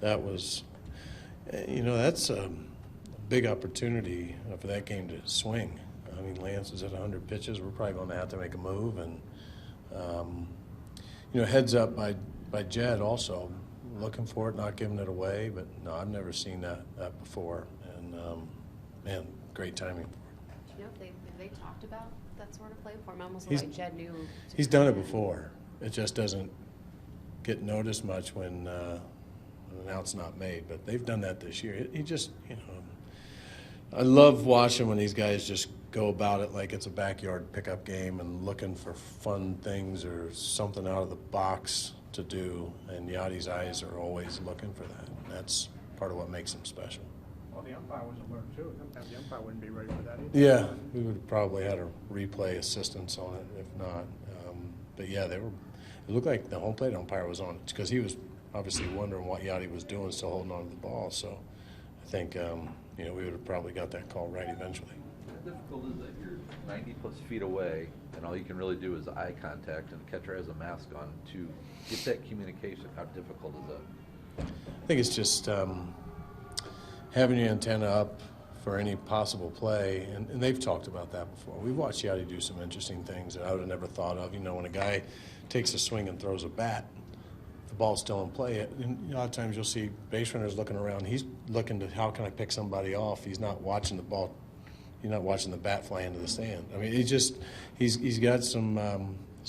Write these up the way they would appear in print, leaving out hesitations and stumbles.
that was, that's a big opportunity for that game to swing. I mean, Lance is at 100 pitches. We're probably going to have to make a move. And, heads up by Jed also, looking for it, not giving it away. But, no, I've never seen that before. And, man, great timing for it. You know, if they talked about that sort of play for him, almost like Jed knew. He's done it before. It just doesn't get noticed much when an out's not made. But they've done that this year. He just, I love watching when these guys just go about it like it's a backyard pickup game and looking for fun things or something out of the box to do. And Yadi's eyes are always looking for that. And that's part of what makes him special. Well, the umpire was alert, too. Sometimes the umpire wouldn't be ready for that either. Yeah, we would have probably had a replay assistance on it if not. But, yeah, it looked like the home plate umpire was on it because he was obviously wondering what Yadi was doing, still holding on to the ball. So I think, we would have probably got that call right eventually. How difficult is it? You're 90-plus feet away, and all you can really do is eye contact, and the catcher has a mask on. To get that communication, how difficult is that? I think it's just having your antenna up for any possible play, and they've talked about that before. We've watched Yadi do some interesting things that I would have never thought of. When a guy takes a swing and throws a bat, the ball's still in play. And a lot of times you'll see base runners looking around. He's looking to how can I pick somebody off. He's not watching the ball. He's not watching the bat fly into the stand. I mean, he's got some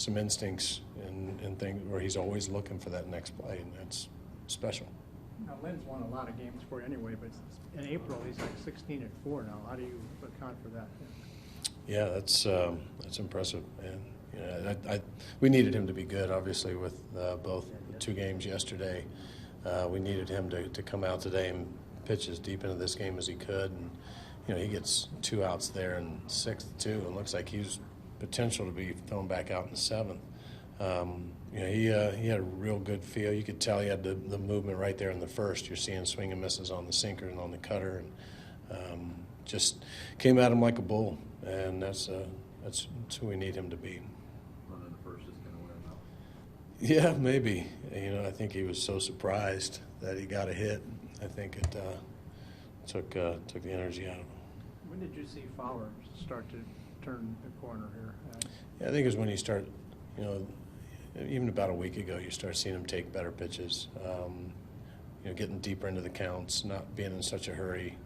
instincts and things where he's always looking for that next play, and that's special. Now, Lynn's won a lot of games for you anyway, but in April he's like 16-4 now. How do you account for that? Yeah, that's impressive, and we needed him to be good. Obviously, with both the 2 games yesterday, we needed him to come out today and pitch as deep into this game as he could. And he gets 2 outs there in 6th too, and looks like he's potential to be thrown back out in the 7th. He had a real good feel. You could tell he had the movement right there in the first. You're seeing swing and misses on the sinker and on the cutter, and just came at him like a bull. And that's who we need him to be. Running the first is going to win him out. Yeah, maybe. I think he was so surprised that he got a hit. I think it took the energy out of him. When did you see Fowler start to turn the corner here? Yeah, I think it was when you start, even about a week ago, you start seeing him take better pitches, getting deeper into the counts, not being in such a hurry.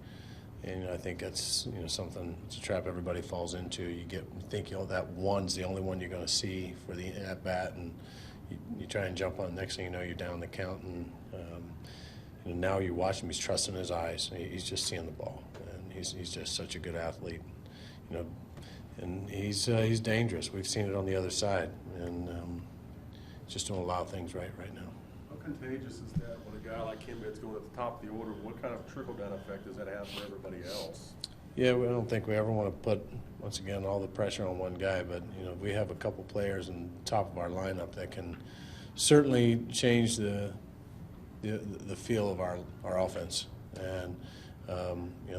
And I think that's something, it's a trap everybody falls into. You think that one's the only one you're going to see for the at bat, and you try and jump on it. Next thing you know, you're down the count, and now you watch him. He's trusting his eyes. He's just seeing the ball, and he's just such a good athlete. And he's dangerous. We've seen it on the other side, and just doing a lot of things right now. How contagious is that when a guy like him that's going at the top of the order? What kind of trickle-down effect does that have for everybody else? Yeah, I don't think we ever want to put, once again, all the pressure on one guy, but we have a couple players in the top of our lineup that can certainly change the feel of our offense. And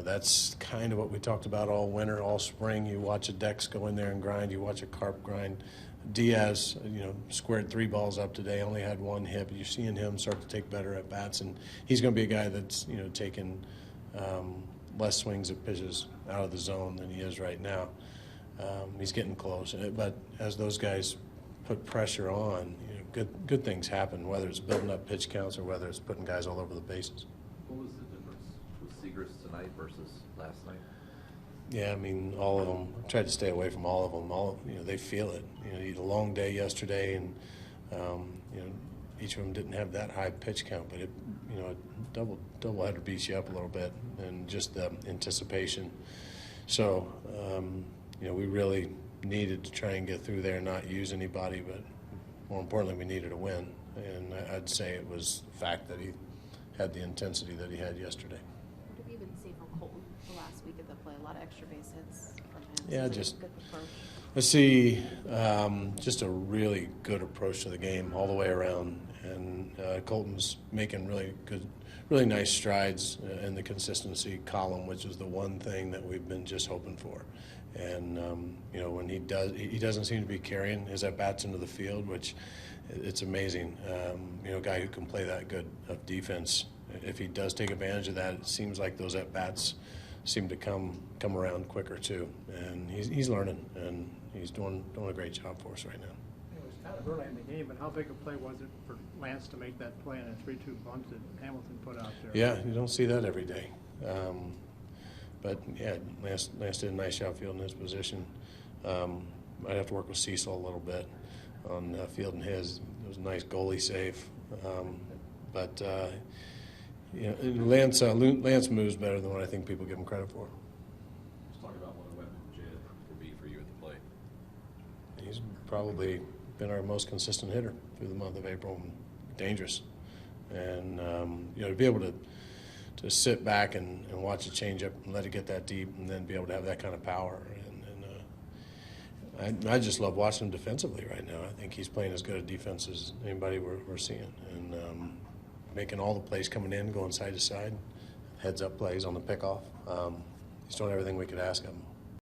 that's kind of what we talked about all winter, all spring. You watch a Dex go in there and grind. You watch a Carp grind. Diaz, squared 3 balls up today, only had 1 hit. But you're seeing him start to take better at bats, and he's going to be a guy that's taking less swings at pitches out of the zone than he is right now. He's getting close, but as those guys put pressure on, good things happen. Whether it's building up pitch counts or whether it's putting guys all over the bases. What was the difference with Seagrass tonight versus last night? Yeah, I mean, all of them. I tried to stay away from all of them. They feel it. You had a long day yesterday, and each of them didn't have that high pitch count, but a doubleheader beats you up a little bit, and just the anticipation. So, we really needed to try and get through there and not use anybody, but more importantly, we needed a win. And I'd say it was the fact that he had the intensity that he had yesterday. What have you been seeing from Colton the last week of the play? A lot of extra base hits from him. Yeah, just good approach. I see just a really good approach to the game all the way around, and Colton's making really nice strides in the consistency column, which is the one thing that we've been just hoping for. And when he doesn't seem to be carrying his at bats into the field, which it's amazing. A guy who can play that good of defense if he does take advantage of that, it seems like those at bats seem to come around quicker too. And he's learning, and he's doing a great job for us right now. It was kind of early in the game, but how big a play was it for Lance to make that play on a 3-2 bunt that Hamilton put out there? Yeah, you don't see that every day. But yeah, Lance did a nice job fielding his position. I'd have to work with Cecil a little bit on fielding his. It was a nice goalie save. But you know, Lance moves better than what I think people give him credit for. Let's talk about what a weapon Jed will be for you at the plate. He's probably been our most consistent hitter through the month of April. Dangerous, and you know, to be able to sit back and watch it change up and let it get that deep, and then be able to have that kind of power. And I just love watching him defensively right now. I think he's playing as good a defense as anybody we're seeing, and making all the plays coming in, going side to side, heads up plays on the pickoff. He's doing everything we could ask of him.